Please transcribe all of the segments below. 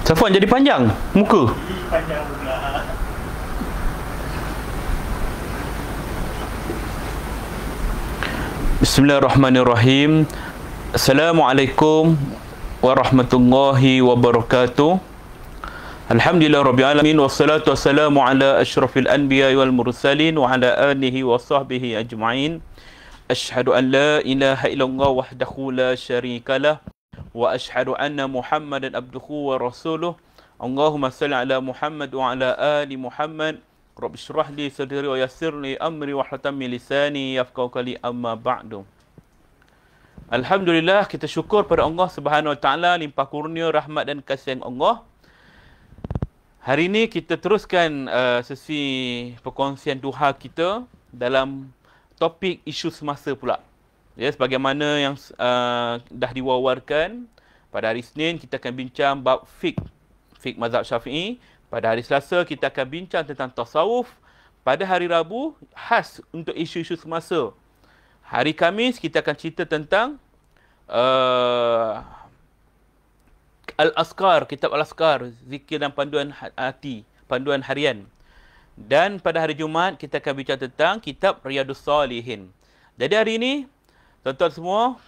Safwan jadi panjang muka. Panjang pula. Bismillahirrahmanirrahim. Assalamualaikum warahmatullahi wabarakatuh. Alhamdulillah rabbil alamin, wassalatu wassalamu ala asyrafil anbiya wal mursalin wa ala alihi wa sahbihi ajma'in. Asyhadu an la ilaha illallah wahdahu la syarikalah wa asyhadu anna Muhammadan abduhu wa rasuluh. Allahumma salli ala Muhammad wa ala ali Muhammad. Rabbi syrah li sadri wa yassir li amri wa halatam min lisani yafqahu qawli, amma ba'du. Alhamdulillah, kita syukur pada Allah Subhanahu wa taala, limpah kurnia rahmat dan kasih Allah. Hari ini kita teruskan sesi perkongsian duha kita dalam topik isu semasa pula. Ya, sebagaimana yang dah diwawarkan, pada hari Isnin kita akan bincang bab fiqh mazhab Syafi'i. Pada hari Selasa kita akan bincang tentang tasawuf. Pada hari Rabu khas untuk isu-isu semasa. Hari Khamis kita akan cerita tentang Al-Azkar, kitab Al-Azkar, zikir dan panduan hati, panduan harian. Dan pada hari Jumaat kita akan bincang tentang kitab Riyadhus Salihin. Jadi hari ini, tuan-tuan semua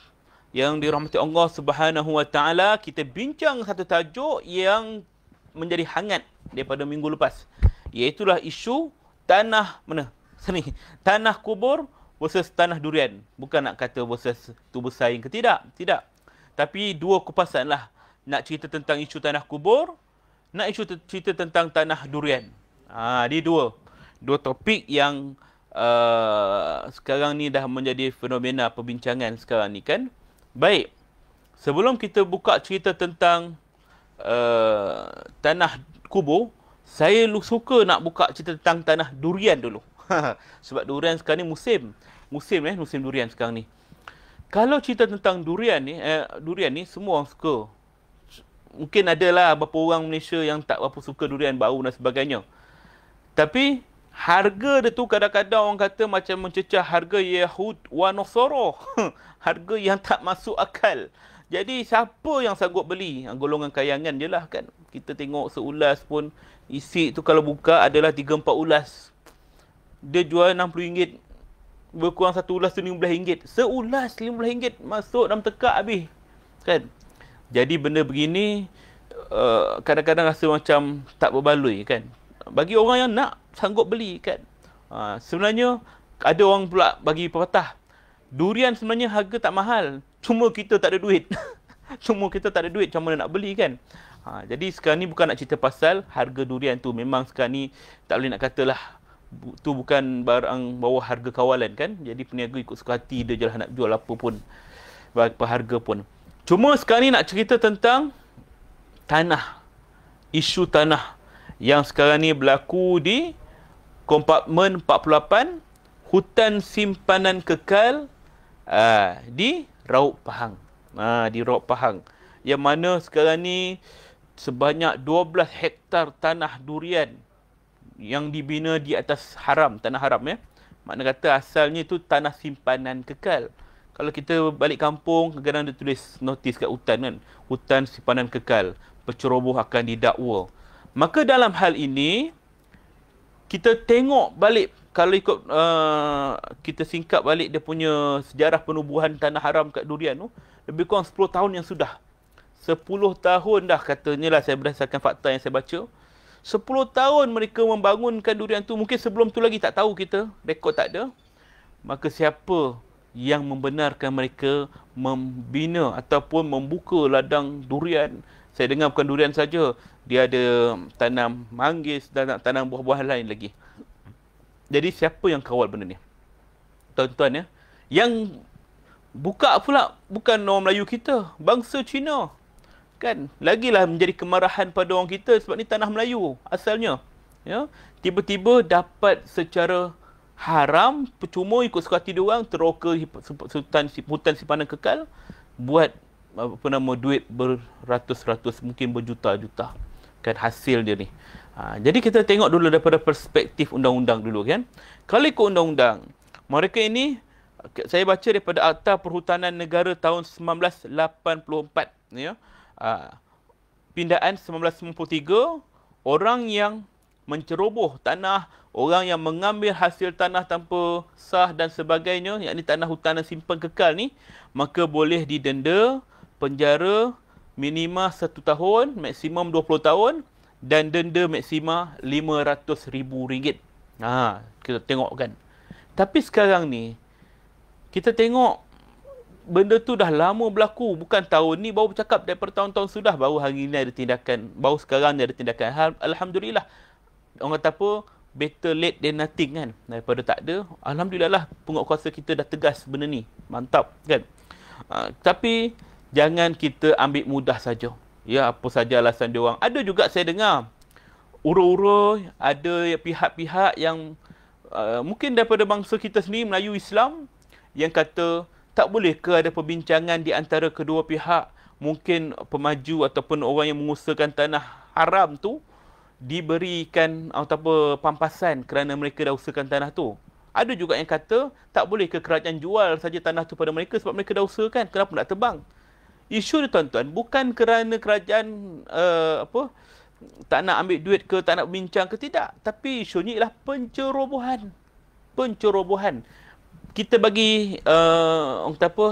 yang dirahmati Allah Subhanahu wa taala, kita bincang satu tajuk yang menjadi hangat daripada minggu lepas. Iaitulah isu tanah mana? Sini. Tanah kubur versus tanah durian. Bukan nak kata versus tu bersaing ke tidak. Tidak. Tapi dua kupasan lah. Nak cerita tentang isu tanah kubur, nak cerita tentang tanah durian. Ini dua topik yang sekarang ni dah menjadi fenomena perbincangan sekarang ni kan. Baik. Sebelum kita buka cerita tentang tanah kubur, saya suka nak buka cerita tentang tanah durian dulu. Sebab durian sekarang ni musim durian sekarang ni. Kalau cerita tentang durian ni semua orang suka. Mungkin adalah beberapa orang Malaysia yang tak berapa suka durian bau dan sebagainya. Tapi harga dia tu kadang-kadang orang kata macam mencecah harga Yahud wa Nasara. Harga yang tak masuk akal. Jadi siapa yang sanggup beli? Golongan kayangan je lah kan. Kita tengok seulas pun isi tu kalau buka adalah 3-4 ulas. Dia jual RM60. Berkurang satu ulas tu RM15. Seulas RM15 masuk dalam tekak habis. Kan? Jadi benda begini kadang-kadang rasa macam tak berbaloi kan. Bagi orang yang nak sanggup beli kan. Sebenarnya ada orang pula bagi pepatah. Durian sebenarnya harga tak mahal. Cuma kita tak ada duit. Macam mana nak beli kan. Jadi sekarang ni bukan nak cerita pasal harga durian tu. Memang sekarang ni tak boleh nak katalah tu bukan barang bawah harga kawalan kan. Jadi peniaga ikut suka hati dia je lah nak jual apa pun. Berapa harga pun. Cuma sekarang ni nak cerita tentang tanah. Isu tanah yang sekarang ni berlaku di kompartmen 48 hutan simpanan kekal di Raub Pahang. Di Raub Pahang. Yang mana sekarang ni sebanyak 12 hektar tanah durian yang dibina di atas haram, tanah haram ya. Makna kata asalnya itu tanah simpanan kekal. Kalau kita balik kampung, kadang-kadang dia tulis notis kat hutan kan. Hutan simpanan kekal. Penceroboh akan didakwa. Maka dalam hal ini, kita tengok balik, kalau ikut kita singkap balik dia punya sejarah penubuhan tanah haram kat durian tu, lebih kurang 10 tahun yang sudah. 10 tahun dah katanya lah, saya berdasarkan fakta yang saya baca. 10 tahun mereka membangunkan durian tu. Mungkin sebelum tu lagi tak tahu kita, rekod tak ada. Maka siapa yang membenarkan mereka membina ataupun membuka ladang durian? Saya dengar bukan durian saja, dia ada tanam manggis dan tanam buah-buahan lain lagi. Jadi siapa yang kawal benda ni? Tuan-tuan ya. Yang buka pula bukan orang Melayu kita, bangsa Cina. Kan? Lagilah menjadi kemarahan pada orang kita sebab ni tanah Melayu asalnya. Ya. Tiba-tiba dapat secara haram, percuma ikut suka hati dia orang, teroka hutan simpanan kekal, buat duit beratus-ratus, mungkin berjuta-juta kan hasil dia ni. Jadi kita tengok dulu daripada perspektif undang-undang dulu kan. Kalau ikut undang-undang, mereka ini, saya baca daripada Akta Perhutanan Negara tahun 1984 ya. pindaan 1993, orang yang menceroboh tanah, orang yang mengambil hasil tanah tanpa sah dan sebagainya, yakni tanah hutan dan simpan kekal ni, maka boleh didenda, penjara minima 1 tahun, maksimum 20 tahun dan denda maksima RM500,000. Kita tengok kan. Tapi sekarang ni, kita tengok benda tu dah lama berlaku. Bukan tahun ni, baru bercakap daripada tahun-tahun sudah. Baru hari ni ada tindakan. Baru sekarang ni ada tindakan. Alhamdulillah. Orang kata apa? Better late than nothing kan. Daripada tak ada. Alhamdulillah lah. Penguatkuasa kita dah tegas benda ni. Mantap kan. Tapi jangan kita ambil mudah saja. Ya, apa saja alasan dia orang. Ada juga saya dengar. Ura-ura, ada pihak-pihak yang mungkin daripada bangsa kita sendiri, Melayu Islam, yang kata tak boleh ke ada perbincangan di antara kedua pihak, mungkin pemaju ataupun orang yang mengusahakan tanah haram tu diberikan atau pampasan kerana mereka dah usahakan tanah tu. Ada juga yang kata tak boleh ke kerajaan jual saja tanah tu pada mereka sebab mereka dah usahakan, kenapa nak tebang. Isu ni tuan-tuan bukan kerana kerajaan tak nak ambil duit ke, tak nak bincang ke, tidak, tapi isunya ialah pencerobohan. Kita bagi orang kata apa,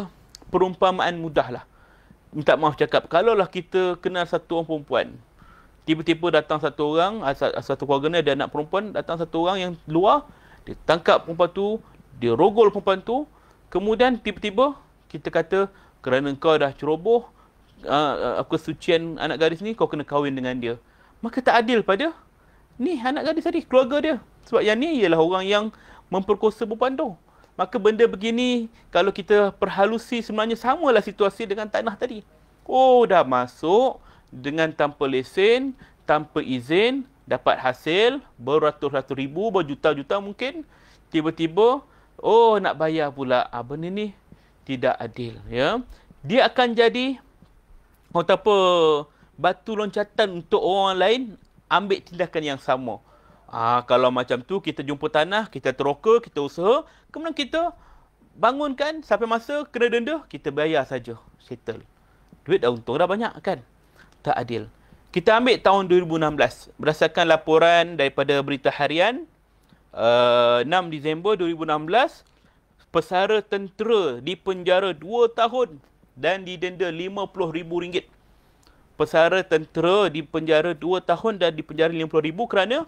perumpamaan mudah lah. Minta maaf cakap, kalaulah kita kenal satu orang perempuan, tiba-tiba datang satu orang, satu keluarga ni ada anak perempuan, datang satu orang yang luar, dia tangkap perempuan tu, dia rogol perempuan tu, kemudian tiba-tiba kita kata, kerana kau dah ceroboh kesucian anak gadis ni, kau kena kahwin dengan dia. Maka tak adil pada ni anak gadis tadi, keluarga dia. Sebab yang ni ialah orang yang memperkosa perempuan tu. Maka benda begini, kalau kita perhalusi, sebenarnya samalah situasi dengan tanah tadi. Oh, dah masuk dengan tanpa lesen, tanpa izin, dapat hasil beratus-ratus ribu, berjuta-juta mungkin. Tiba-tiba, oh nak bayar pula. Benda ni tidak adil. Ya, dia akan jadi batu loncatan untuk orang lain ambil tindakan yang sama. Kalau macam tu, kita jumpa tanah, kita teroka, kita usaha, kemudian kita bangunkan, sampai masa kena denda, kita bayar saja. Settle. Duit dah untung dah banyak kan? Tak adil. Kita ambil tahun 2016. Berdasarkan laporan daripada Berita Harian, 6 Disember 2016, pesara tentera dipenjara 2 tahun dan didenda RM50,000. Pesara tentera dipenjara 2 tahun dan dipenjara RM50,000 kerana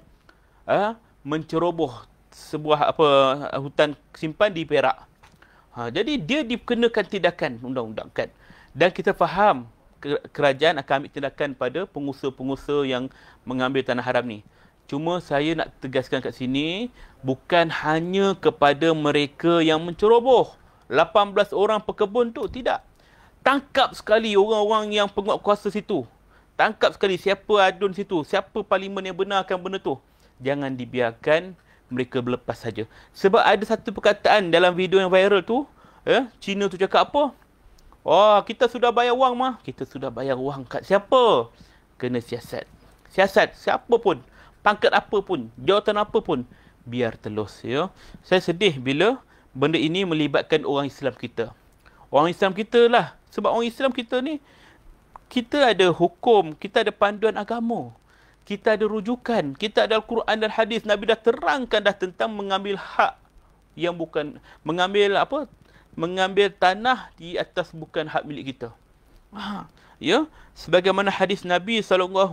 menceroboh sebuah hutan simpan di Perak. Jadi dia dikenakan tindakan undang-undang kan. Dan kita faham kerajaan akan ambil tindakan pada pengusaha-pengusaha yang mengambil tanah haram ni. Cuma saya nak tegaskan kat sini, bukan hanya kepada mereka yang menceroboh. 18 orang pekebun tu, tidak. Tangkap sekali orang-orang yang penguatkuasa situ. Tangkap sekali siapa adun situ, siapa parlimen yang benarkan benda tu. Jangan dibiarkan mereka berlepas saja. Sebab ada satu perkataan dalam video yang viral tu, Cina tu cakap apa? Kita sudah bayar wang mah. Kita sudah bayar wang kat siapa? Kena siasat. Siasat siapa pun, pangkat apa pun, jawatan apa pun, biar telus. Ya. Saya sedih bila benda ini melibatkan orang Islam kita. Orang Islam kita lah. Sebab orang Islam kita ni, kita ada hukum, kita ada panduan agama. Kita ada rujukan, kita ada Al-Quran dan hadis. Nabi dah terangkan dah tentang mengambil hak yang bukan, mengambil tanah di atas bukan hak milik kita. Ya, sebagaimana hadis Nabi SAW,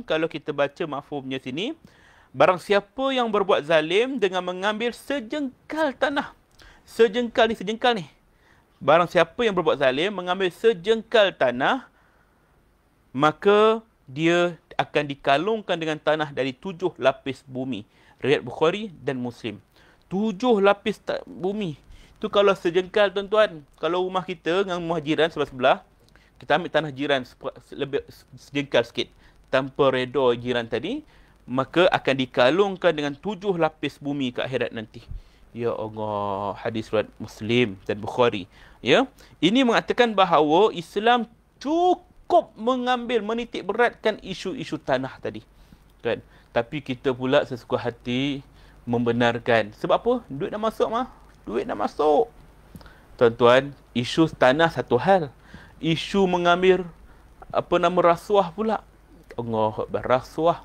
kalau kita baca mafhumnya sini, barang siapa yang berbuat zalim dengan mengambil sejengkal tanah. Sejengkal ni. Barang siapa yang berbuat zalim mengambil sejengkal tanah, maka dia akan dikalungkan dengan tanah dari 7 lapis bumi. Riwayat Bukhari dan Muslim. 7 lapis bumi. Tu kalau sejengkal tuan-tuan. Kalau rumah kita dengan rumah jiran sebelah-sebelah, kita ambil tanah jiran lebih sejengkal sikit, tanpa redha jiran tadi, maka akan dikalungkan dengan 7 lapis bumi ke akhirat nanti. Ya Allah, hadis riwayat Muslim dan Bukhari. Ya, ini mengatakan bahawa Islam cukup menitik beratkan isu-isu tanah tadi. Kan? Tapi kita pula sesuka hati membenarkan. Sebab apa? Duit dah masuk mah. Duit dah masuk. Tuan-tuan, isu tanah satu hal. Isu mengambil apa nama, rasuah pula. Allah Akbar, rasuah.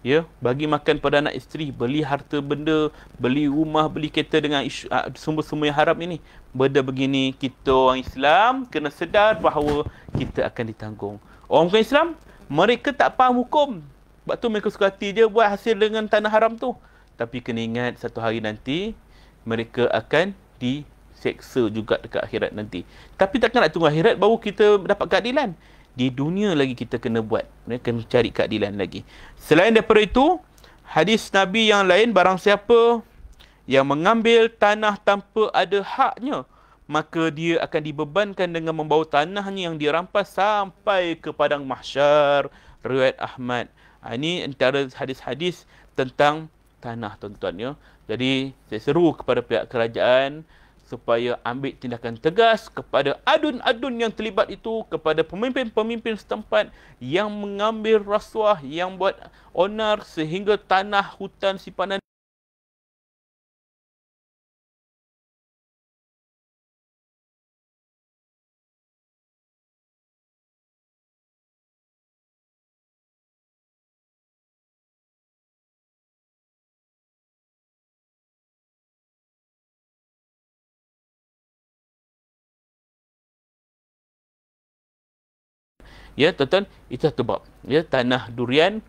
Ya, bagi makan pada anak isteri, beli harta benda, beli rumah, beli kereta dengan sumber-sumber yang haram ini. Benda begini, kita orang Islam kena sedar bahawa kita akan ditanggung. Orang bukan Islam, mereka tak faham hukum. Sebab tu mereka suka hati je buat hasil dengan tanah haram tu. Tapi kena ingat, satu hari nanti mereka akan diseksa juga dekat akhirat nanti. Tapi takkan nak tunggu akhirat baru kita dapat keadilan. Di dunia lagi kita kena buat. Mereka kena cari keadilan lagi. Selain daripada itu, hadis Nabi yang lain, barang siapa yang mengambil tanah tanpa ada haknya, maka dia akan dibebankan dengan membawa tanahnya yang dirampas sampai ke padang mahsyar. Riwayat Ahmad. Ini antara hadis-hadis tentang tanah, tuan-tuan, ya. Jadi saya seru kepada pihak kerajaan supaya ambil tindakan tegas kepada adun-adun yang terlibat itu, kepada pemimpin-pemimpin setempat yang mengambil rasuah, yang buat onar sehingga tanah hutan simpanan ya, tuan-tuan, itu satu bab. Ya, tanah durian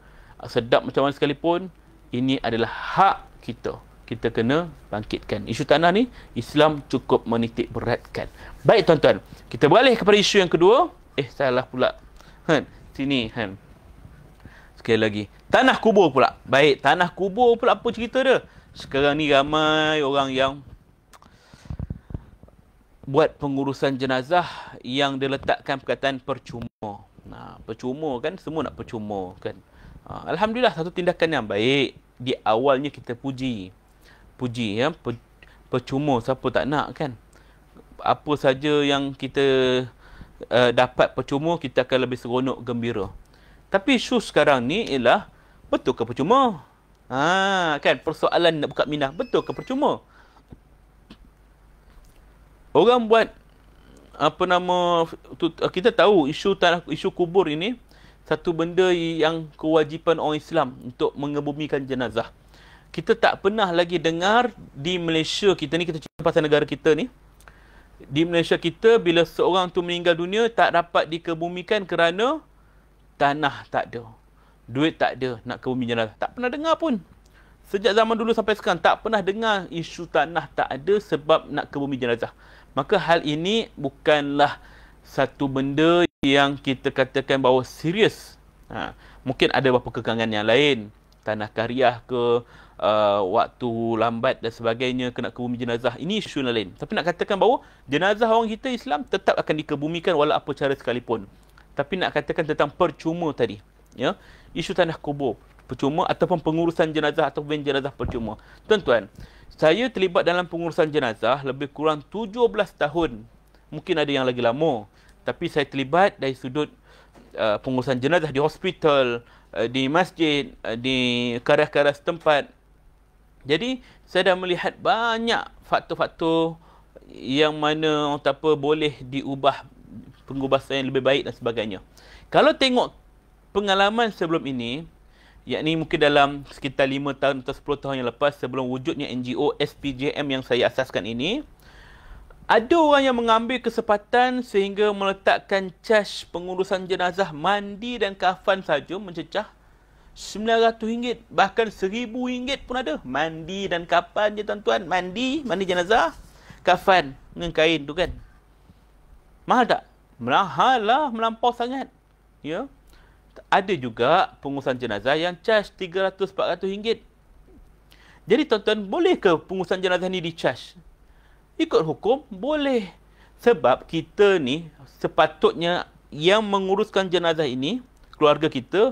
sedap macam mana sekalipun, ini adalah hak kita. Kita kena bangkitkan. Isu tanah ni Islam cukup menitik beratkan. Baik, tuan-tuan, kita beralih kepada isu yang kedua. Salah pula. Sini. Sekali lagi. Tanah kubur pula. Baik, tanah kubur pula apa cerita dia? Sekarang ni ramai orang yang buat pengurusan jenazah yang diletakkan perkataan percuma. Percuma kan, semua nak percuma kan. Alhamdulillah, satu tindakan yang baik. Di awalnya kita puji ya, percuma, siapa tak nak kan. Apa saja yang kita dapat percuma, kita akan lebih seronok, gembira. Tapi isu sekarang ni ialah, betul ke percuma? Kan persoalan nak buka minah, betul ke percuma? Orang buat apa nama tu, kita tahu isu kubur ini satu benda yang kewajipan orang Islam untuk mengebumikan jenazah. Kita tak pernah lagi dengar di Malaysia kita ni, kita cerita pasal negara kita ni. Di Malaysia kita, bila seorang tu meninggal dunia, tak dapat dikebumikan kerana tanah tak ada, duit tak ada nak kebumi jenazah. Tak pernah dengar pun. Sejak zaman dulu sampai sekarang tak pernah dengar isu tanah tak ada sebab nak kebumi jenazah. Maka hal ini bukanlah satu benda yang kita katakan bahawa serius. Mungkin ada beberapa kekangan yang lain, tanah kariah ke, waktu lambat dan sebagainya, kena kebumi jenazah. Ini isu yang lain. Tapi nak katakan bahawa jenazah orang kita Islam tetap akan dikebumikan walau apa cara sekalipun. Tapi nak katakan tentang percuma tadi, ya, isu tanah kubur percuma ataupun pengurusan jenazah ataupun jenazah percuma. Tuan-tuan, saya terlibat dalam pengurusan jenazah lebih kurang 17 tahun. Mungkin ada yang lagi lama. Tapi saya terlibat dari sudut pengurusan jenazah di hospital, di masjid, di karya-karya setempat. Jadi, saya dah melihat banyak faktor-faktor yang mana orang apa boleh diubah, pengubahan yang lebih baik dan sebagainya. Kalau tengok pengalaman sebelum ini, yakni mungkin dalam sekitar 5 tahun atau 10 tahun yang lepas sebelum wujudnya NGO SPJM yang saya asaskan ini, ada orang yang mengambil kesempatan sehingga meletakkan cas pengurusan jenazah mandi dan kafan saja mencecah RM900, bahkan RM1,000 pun ada. Mandi dan kafan je, tuan-tuan. Mandi jenazah, kafan dengan kain tu kan. Mahal tak? Mahal lah, melampau sangat. Ya. Ada juga pengurusan jenazah yang cas RM300-400. Jadi tuan-tuan, boleh ke pengurusan jenazah ni di-charge? Ikut hukum, boleh. Sebab kita ni sepatutnya yang menguruskan jenazah ini, keluarga kita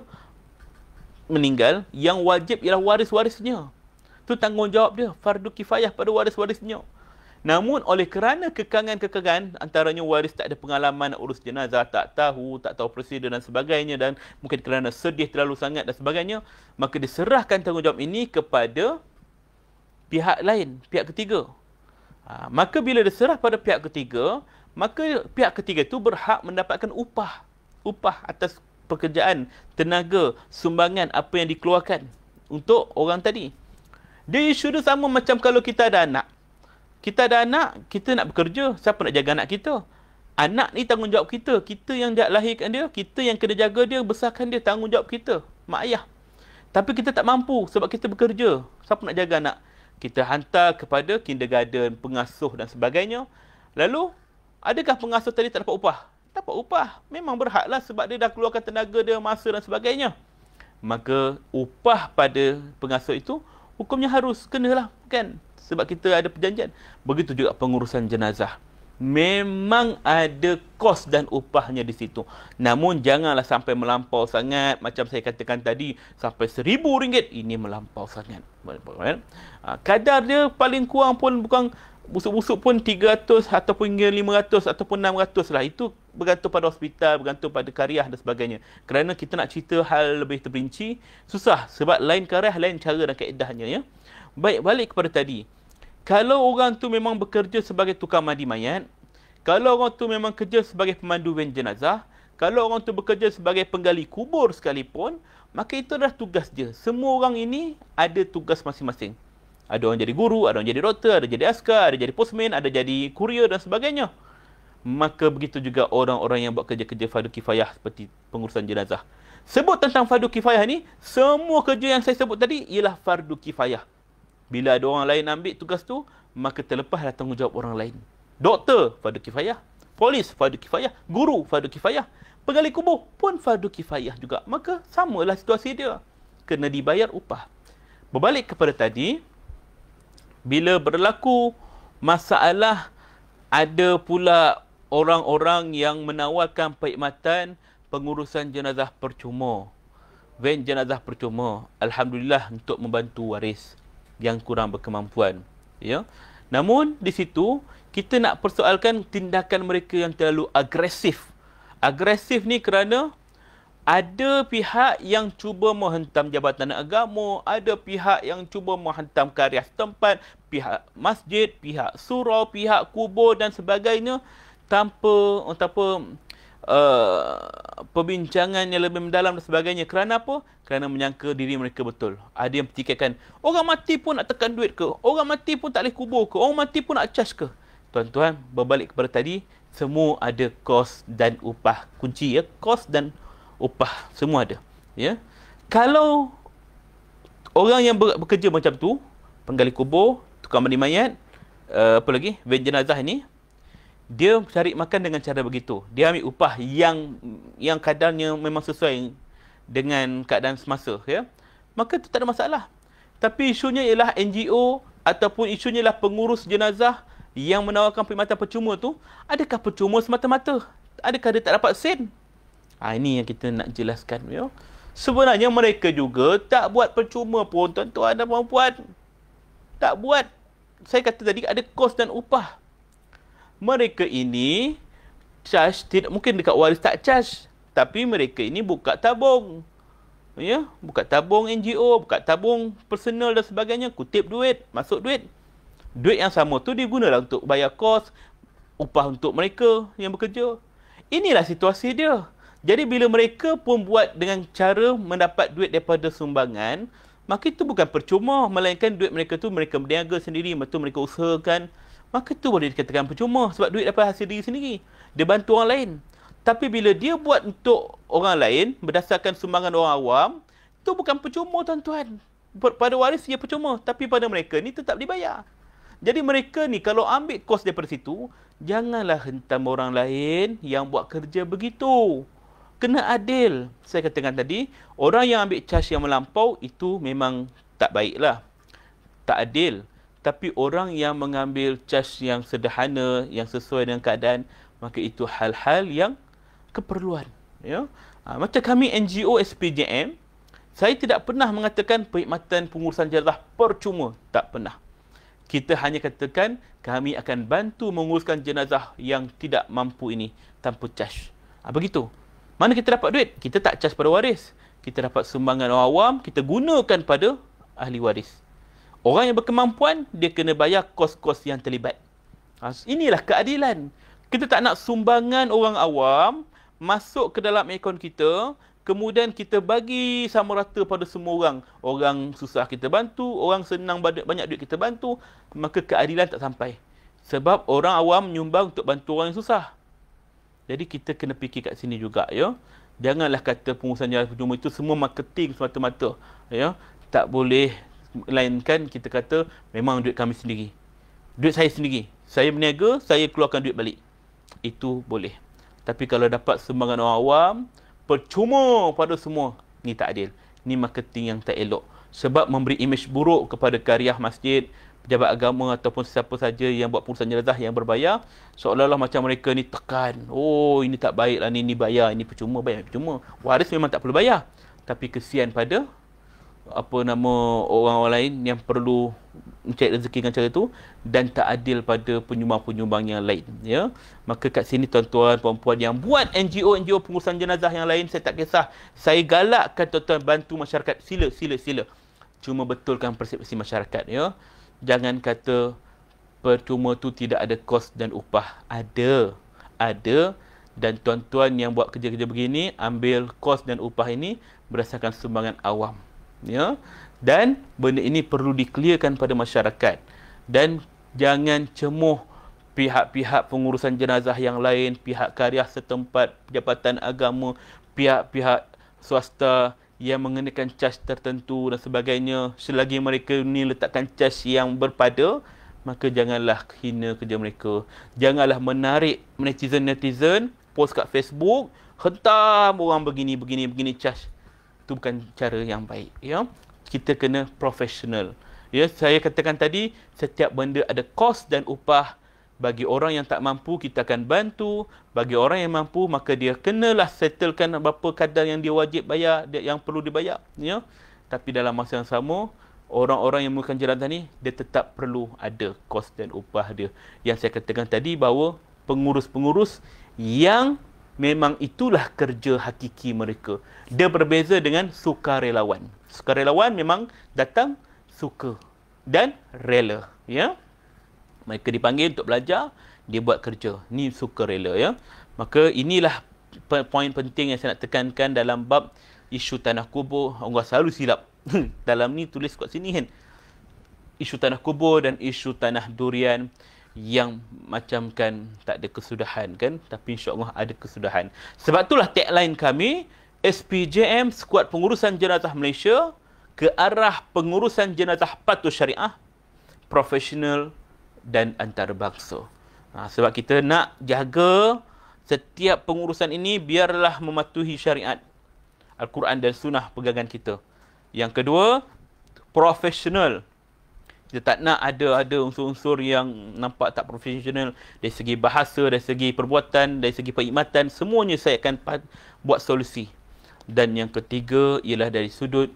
meninggal, yang wajib ialah waris-warisnya. Itu tanggungjawab dia, fardu kifayah pada waris-warisnya. Namun oleh kerana kekangan-kekangan, antaranya waris tak ada pengalaman nak urus jenazah, tak tahu prosedur dan sebagainya, dan mungkin kerana sedih terlalu sangat dan sebagainya, maka diserahkan tanggungjawab ini kepada pihak lain, pihak ketiga. Maka bila diserah pada pihak ketiga, maka pihak ketiga itu berhak mendapatkan upah. upah atas pekerjaan, tenaga, sumbangan apa yang dikeluarkan untuk orang tadi. Dia isu dia sama macam kalau kita ada anak. Kita ada anak, kita nak bekerja, siapa nak jaga anak kita? Anak ni tanggungjawab kita. Kita yang lahirkan dia, kita yang kena jaga dia, besarkan dia, tanggungjawab kita, mak ayah. Tapi kita tak mampu sebab kita bekerja. Siapa nak jaga anak? Kita hantar kepada kindergarten, pengasuh dan sebagainya. Lalu, adakah pengasuh tadi tak dapat upah? Dapat upah. Memang berhaklah sebab dia dah keluarkan tenaga dia, masa dan sebagainya. Maka upah pada pengasuh itu, hukumnya harus kenalah, kan? Sebab kita ada perjanjian. Begitu juga pengurusan jenazah. Memang ada kos dan upahnya di situ. Namun janganlah sampai melampau sangat. Macam saya katakan tadi, sampai RM1,000. Ini melampau sangat. Kadar dia paling kurang pun bukan busuk-busuk pun 300 ataupun 500 ataupun 600 lah. Itu bergantung pada hospital, bergantung pada kariah dan sebagainya. Kerana kita nak cerita hal lebih terperinci, susah. Sebab lain kariah, lain cara dan kaedahnya. Ya? Baik, balik kepada tadi. Kalau orang tu memang bekerja sebagai tukang mandi mayat, kalau orang tu memang kerja sebagai pemandu ven jenazah, kalau orang tu bekerja sebagai penggali kubur sekalipun, maka itu adalah tugas dia. Semua orang ini ada tugas masing-masing. Ada orang jadi guru, ada orang jadi doktor, ada jadi askar, ada jadi postman, ada jadi kurier dan sebagainya. Maka begitu juga orang-orang yang buat kerja-kerja fardu kifayah seperti pengurusan jenazah. Sebut tentang fardu kifayah ni, semua kerja yang saya sebut tadi ialah fardu kifayah. Bila ada orang lain ambil tugas tu, maka terlepaslah tanggungjawab orang lain. Doktor, fardu kifayah. Polis, fardu kifayah. Guru, fardu kifayah. Penggali kubur pun fardu kifayah juga. Maka samalah situasi dia. Kena dibayar upah. Berbalik kepada tadi, bila berlaku masalah, ada pula orang-orang yang menawarkan perkhidmatan pengurusan jenazah percuma. Ven jenazah percuma. Alhamdulillah untuk membantu waris yang kurang berkemampuan. Ya. Namun di situ kita nak persoalkan tindakan mereka yang terlalu agresif. Agresif ni kerana ada pihak yang cuba menghentam jabatan agama, ada pihak yang cuba menghentam karya setempat, pihak masjid, pihak surau, pihak kubur dan sebagainya tanpa perbincangan yang lebih mendalam dan sebagainya. Kerana apa? Kerana menyangka diri mereka betul. Ada yang pertikaikan, orang mati pun nak tekan duit ke? Orang mati pun tak boleh kubur ke? Orang mati pun nak charge ke? Tuan-tuan, berbalik kepada tadi, semua ada kos dan upah. Kunci ya, kos dan upah. Semua ada. Ya. Kalau orang yang bekerja macam tu, penggali kubur, tukang mandi mayat, apa lagi? Ven jenazah ni, dia cari makan dengan cara begitu. Dia ambil upah yang kadarnya memang sesuai dengan keadaan semasa, ya. Maka itu tak ada masalah. Tapi isunya ialah NGO ataupun isunya ialah pengurus jenazah yang menawarkan perkhidmatan percuma tu, adakah percuma semata-mata? Adakah dia tak dapat sen? Ini yang kita nak jelaskan, ya. Sebenarnya mereka juga tak buat percuma pun, tuan-tuan dan puan-puan. Tak buat. Saya kata tadi ada kos dan upah. Mereka ini charge, tidak mungkin dekat waris tak charge, tapi mereka ini buka tabung. Ya, buka tabung NGO, buka tabung personal dan sebagainya, kutip duit, masuk duit. Duit yang sama tu digunalah untuk bayar kos, upah untuk mereka yang bekerja. Inilah situasi dia. Jadi bila mereka pun buat dengan cara mendapat duit daripada sumbangan, maka itu bukan percuma, melainkan duit mereka tu mereka berniaga sendiri, betul mereka usahakan. Maka itu boleh dikatakan percuma sebab duit dapat hasil diri sendiri. Dia bantu orang lain. Tapi bila dia buat untuk orang lain berdasarkan sumbangan orang awam, itu bukan percuma, tuan-tuan. Pada waris dia percuma, tapi pada mereka ni tetap dibayar. Jadi mereka ni kalau ambil kos daripada situ, janganlah hentam orang lain yang buat kerja begitu. Kena adil. Saya katakan tadi, orang yang ambil charge yang melampau itu memang tak baiklah. Tak adil. Tapi orang yang mengambil charge yang sederhana, yang sesuai dengan keadaan, maka itu hal-hal yang keperluan. Ya? Macam kami NGO SPJM, saya tidak pernah mengatakan perkhidmatan pengurusan jenazah percuma. Tak pernah. Kita hanya katakan kami akan bantu menguruskan jenazah yang tidak mampu ini tanpa charge. Begitu. Mana kita dapat duit? Kita tak charge pada waris. Kita dapat sumbangan orang awam, kita gunakan pada ahli waris. Orang yang berkemampuan, dia kena bayar kos-kos yang terlibat. Inilah keadilan. Kita tak nak sumbangan orang awam masuk ke dalam akaun kita, kemudian kita bagi sama rata pada semua orang. Orang susah kita bantu, orang senang banyak duit kita bantu, maka keadilan tak sampai. Sebab orang awam menyumbang untuk bantu orang yang susah. Jadi kita kena fikir kat sini juga, ya. Janganlah kata pengurusan jalan percuma itu semua marketing semata-mata, ya. Tak boleh, melainkan kita kata memang duit kami sendiri. Duit saya sendiri. Saya berniaga, saya keluarkan duit balik. Itu boleh. Tapi kalau dapat sumbangan orang awam, percuma pada semua, ni tak adil. Ni marketing yang tak elok. Sebab memberi imej buruk kepada karya masjid, pejabat agama ataupun siapa saja yang buat pengurusan jenazah yang berbayar, seolah-olah macam mereka ni tekan. Oh, ini tak baik lah, ni bayar, ini percuma, bayar percuma. Waris memang tak perlu bayar. Tapi kesian pada orang-orang lain yang perlu mencari rezeki dengan cara itu, dan tak adil pada penyumbang-penyumbang yang lain, ya. Maka kat sini tuan-tuan puan-puan yang buat NGO pengurusan jenazah yang lain, saya tak kisah, saya galakkan tuan-tuan bantu masyarakat, sila. Cuma betulkan persepsi masyarakat, ya. Jangan kata percuma tu tidak ada kos dan upah. Ada. Dan tuan-tuan yang buat kerja-kerja begini, ambil kos dan upah ini berdasarkan sumbangan awam, ya. Dan benda ini perlu dikliarkan pada masyarakat. Dan jangan cemuh pihak-pihak pengurusan jenazah yang lain, pihak karya setempat, jabatan agama, pihak-pihak swasta yang mengenakan cas tertentu dan sebagainya. Selagi mereka ni letakkan cas yang berpada, maka janganlah hina kerja mereka. Janganlah menarik netizen post kat Facebook, hentam orang begini cas. Itu bukan cara yang baik, ya. Kita kena profesional. Ya, saya katakan tadi, setiap benda ada kos dan upah. Bagi orang yang tak mampu, kita akan bantu. Bagi orang yang mampu, maka dia kenalah settlekan berapa kadar yang dia wajib bayar, yang perlu dibayar, ya. Tapi dalam masa yang sama, orang-orang yang menggunakan jenazah ni, dia tetap perlu ada kos dan upah dia. Yang saya katakan tadi bahawa pengurus-pengurus yang memang itulah kerja hakiki mereka. Dia berbeza dengan sukarelawan. Sukarelawan memang datang suka dan rela, ya. Mereka dipanggil untuk belajar, dia buat kerja. Ni sukarela, ya. Maka inilah poin penting yang saya nak tekankan dalam bab isu tanah kubur. Orang selalu silap. Dalam ni tulis kat sini kan. Isu tanah kubur dan isu tanah durian yang macam kan tak ada kesudahan kan, tapi insya-Allah ada kesudahan. Sebab itulah tagline kami, SPJM Skuad Pengurusan Jenazah Malaysia ke arah pengurusan jenazah patuh syariah, profesional dan antarabangsa. Sebab kita nak jaga setiap pengurusan ini biarlah mematuhi syariat Al-Quran dan Sunnah pegangan kita. Yang kedua, profesional. Kita tak nak ada unsur-unsur yang nampak tak profesional dari segi bahasa, dari segi perbuatan, dari segi perkhidmatan, semuanya saya akan buat solusi. Dan yang ketiga ialah dari sudut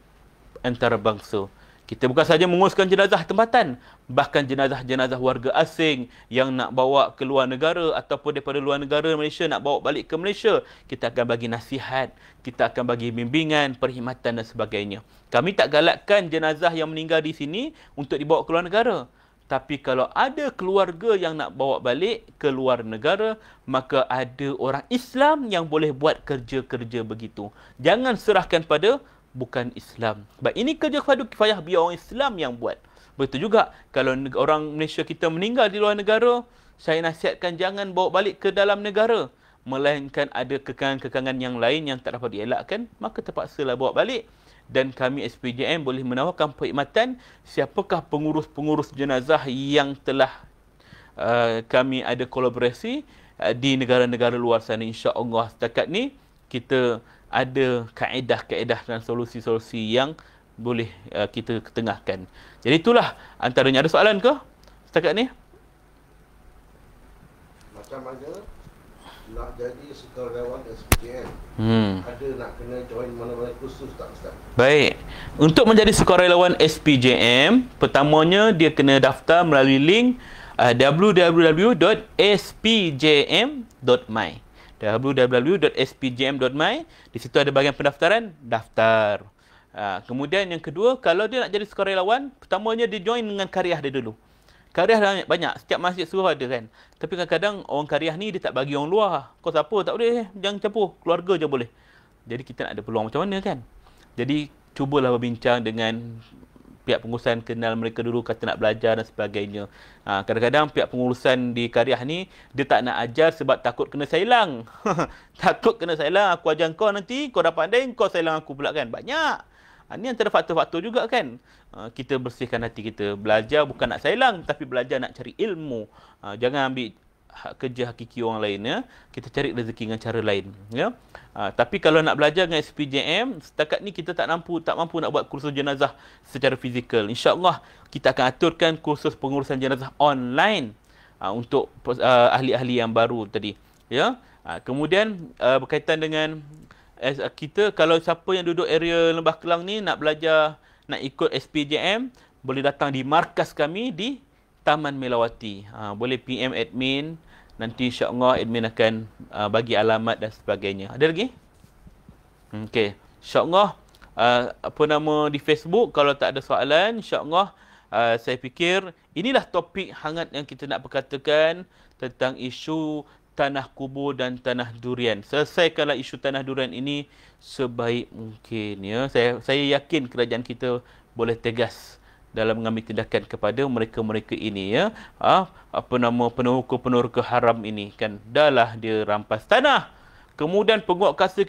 antarabangsa. Kita bukan saja menguruskan jenazah tempatan, bahkan jenazah-jenazah warga asing yang nak bawa ke luar negara ataupun daripada luar negara Malaysia nak bawa balik ke Malaysia, kita akan bagi nasihat, kita akan bagi bimbingan, perkhidmatan dan sebagainya. Kami tak galakkan jenazah yang meninggal di sini untuk dibawa ke luar negara. Tapi kalau ada keluarga yang nak bawa balik ke luar negara, maka ada orang Islam yang boleh buat kerja-kerja begitu. Jangan serahkan pada bukan Islam. Sebab ini kerja fardu kifayah, biar orang Islam yang buat. Betul juga, kalau orang Malaysia kita meninggal di luar negara, saya nasihatkan jangan bawa balik ke dalam negara. Melainkan ada kekangan-kekangan yang lain yang tak dapat dielakkan, maka terpaksalah bawa balik. Dan kami SPJM boleh menawarkan perkhidmatan siapakah pengurus-pengurus jenazah yang telah kami ada kolaborasi di negara-negara luar sana. InsyaAllah setakat ni kita ada kaedah-kaedah dan solusi-solusi yang boleh kita ketengahkan. Jadi itulah antaranya. Ada soalan ke setakat ni? Macam mana nak jadi sukarelawan SPJM? Ada nak kena join mana-mana kursus tak Ustaz? Baik. Untuk menjadi sukarelawan SPJM, pertamanya dia kena daftar melalui link www.spjm.my. www.spjm.my. Di situ ada bahagian pendaftaran, daftar. Kemudian yang kedua, kalau dia nak jadi sukarelawan, pertamanya dia join dengan karya dia dulu. Kariah banyak. Setiap masjid suruh ada kan. Tapi kadang-kadang orang kariah ni dia tak bagi orang luar. Kau siapa? Tak boleh. Jangan campur. Keluarga je boleh. Jadi kita nak ada peluang macam mana kan? Jadi cubalah berbincang dengan pihak pengurusan, kenal mereka dulu, kata nak belajar dan sebagainya. Kadang-kadang pihak pengurusan di kariah ni dia tak nak ajar sebab takut kena sailang. Takut kena sailang, aku ajar kau nanti, kau dah pandai, kau sailang aku pula kan. Banyak. Ini antara faktor-faktor juga kan. Kita bersihkan hati kita. Belajar bukan nak sailang, tapi belajar nak cari ilmu. Jangan ambil kerja hakiki orang lain, ya. Kita cari rezeki dengan cara lain, ya. Tapi kalau nak belajar dengan SPJM, setakat ni kita tak mampu nak buat kursus jenazah secara fizikal. InsyaAllah kita akan aturkan kursus pengurusan jenazah online untuk ahli-ahli yang baru tadi, ya. Kemudian berkaitan dengan kita, kalau siapa yang duduk area Lembah Kelang ni nak belajar, nak ikut SPJM, boleh datang di markas kami di Taman Melawati. Boleh PM admin. Nanti insya-Allah admin akan bagi alamat dan sebagainya. Ada lagi? Okey. Insya-Allah di Facebook kalau tak ada soalan, insya-Allah saya fikir inilah topik hangat yang kita nak perkatakan tentang isu tanah kubur dan tanah durian. Selesaikanlah isu tanah durian ini sebaik mungkin, ya. Saya yakin kerajaan kita boleh tegas dalam mengambil tindakan kepada mereka-mereka ini, ya. Peneroka-peneroka haram ini kan, dahlah dia rampas tanah. Kemudian penguatkuasa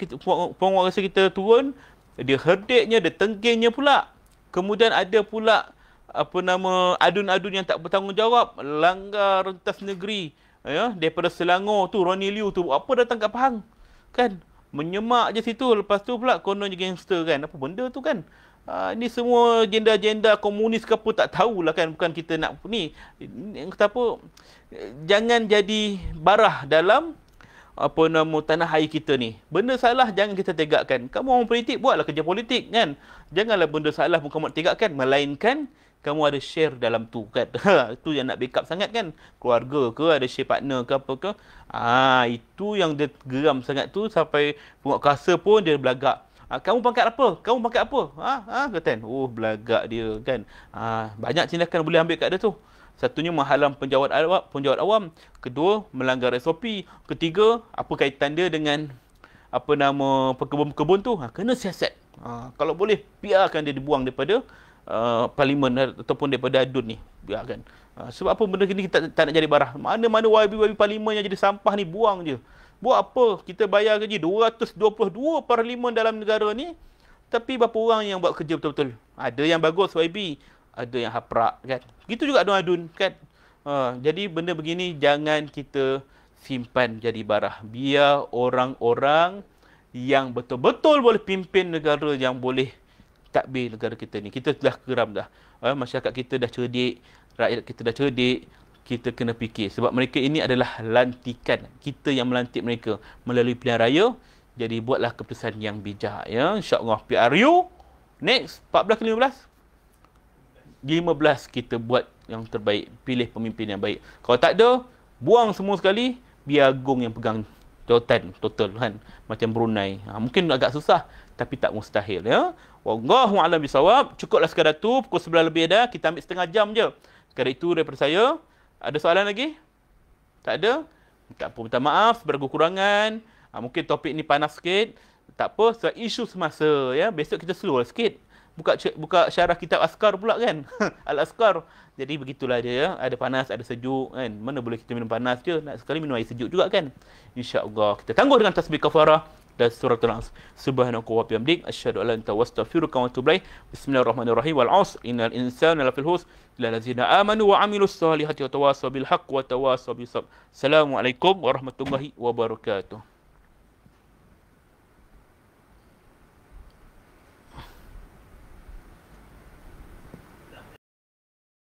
kita turun, dia herdiknya, dia tenggingnya pula. Kemudian ada pula adun-adun yang tak bertanggungjawab, langgar rentas negeri, ya, daripada Selangor tu, Ronnie Liu tu apa datang kat Pahang kan, menyemak je situ, lepas tu pula kononnya gangster kan, apa benda tu kan. Ini semua agenda-agenda komunis ke apa tak tahulah kan, bukan kita nak ni. Kata apa, jangan jadi barah dalam tanah air kita ni. Benda salah jangan kita tegakkan. Kamu orang politik, buatlah kerja politik kan. Janganlah benda salah pun kamu tegakkan, melainkan kamu ada share dalam tu kan. Itu yang nak backup sangat kan. Keluarga ke, ada share partner ke apa ke. Itu yang dia geram sangat tu, sampai penguatkuasa pun dia belagak. Kamu pangkat apa? Kamu pangkat apa? Kata kan. Oh, belagak dia kan. Banyak tindakan boleh ambil kat dia tu. Satunya menghalang penjawat awam. Kedua, melanggar SOP. Ketiga, apa kaitan dia dengan pekebun-pekebun tu? Kena siasat. Kalau boleh, biarkan dia dibuang daripada parlimen ataupun daripada adun ni. Biarkan. Sebab apa benda ni kita tak nak jadi barah. Mana-mana YB parlimen yang jadi sampah ni, buang je. Buat apa? Kita bayar gaji 222 parlimen dalam negara ni, tapi berapa orang yang buat kerja betul-betul? Ada yang bagus YB, ada yang haprak kan. Begitu juga adun-adun kan. Jadi benda begini jangan kita simpan jadi barah. Biar orang-orang yang betul-betul boleh pimpin negara, yang boleh takbir negara kita ni. Kita dah geram dah. Masyarakat kita dah cerdik, rakyat kita dah cerdik. Kita kena fikir. Sebab mereka ini adalah lantikan. Kita yang melantik mereka melalui pilihan raya. Jadi buatlah keputusan yang bijak, ya. InsyaAllah PRU next 14 ke 15? 15 kita buat yang terbaik. Pilih pemimpin yang baik. Kalau tak ada, buang semua sekali. Biar Agong yang pegang jawatan total kan. Macam Brunei. Mungkin agak susah, tapi tak mustahil, ya. Wallahu a'lam bisawab. Cukuplah sekadar tu. Pukul 11 lebih dah. Kita ambil setengah jam je. Sekadar itu daripada saya. Ada soalan lagi? Tak ada? Tak apa, minta maaf sebarang kekurangan. Mungkin topik ni panas sikit. Tak apa, sebab isu semasa, ya. Besok kita slow sikit. Buka syarah kitab Askar pula kan. Al-Askar. Jadi begitulah dia, ya. Ada panas, ada sejuk kan. Mana boleh kita minum panas je. Nak sekali minum air sejuk juga kan. InsyaAllah. Kita tangguh dengan tasbih kafarah dan suratul Asr. Subhanaka wa bihamdik asyhadu an la ilaha illa anta astaghfiruka wa atubu ilaik. Bismillahirrahmanirrahim. Wal 'asr innal insana lafil khusr illa allazina amanu wa 'amilus solihati wa tawassaw bil haqq wa tawassaw bis sabr. Assalamualaikum warahmatullahi wabarakatuh.